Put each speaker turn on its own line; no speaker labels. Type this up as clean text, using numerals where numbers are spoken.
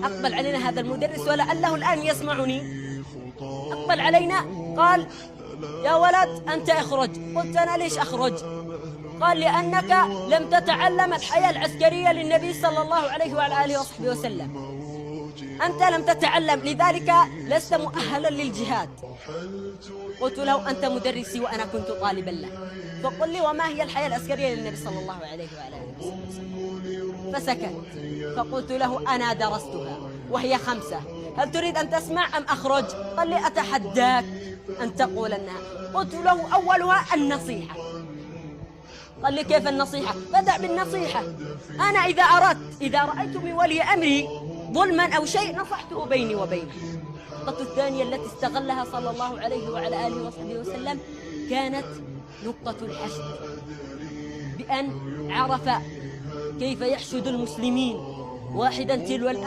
أقبل علينا هذا المدرس ولعله الآن يسمعني. أقبل علينا قال: يا ولد أنت اخرج. قلت: أنا ليش أخرج؟ قال: لأنك لم تتعلم الحياة العسكرية للنبي صلى الله عليه وعلى آله وصحبه وسلم. أنت لم تتعلم، لذلك لست مؤهلا للجهاد. قلت له: أنت مدرسي وأنا كنت طالبا له، فقل لي وما هي الحياة العسكرية للنبي صلى الله عليه وعلى آله وسلم. فسكت. فقلت له: أنا درستها وهي 5، هل تريد أن تسمع أم أخرج؟ قال لي: أتحداك أن تقول أنها. قلت له: أولها النصيحة. قال لي: كيف النصيحة؟ بدأ بالنصيحة. أنا إذا رأيت من ولي أمري ظلما أو شيء نصحته بيني وبينه. النقطة الثانية التي استغلها صلى الله عليه وعلى آله وصحبه وسلم كانت نقطة الحشد، بأن عرف كيف يحشد المسلمين واحدا تلو الآخر.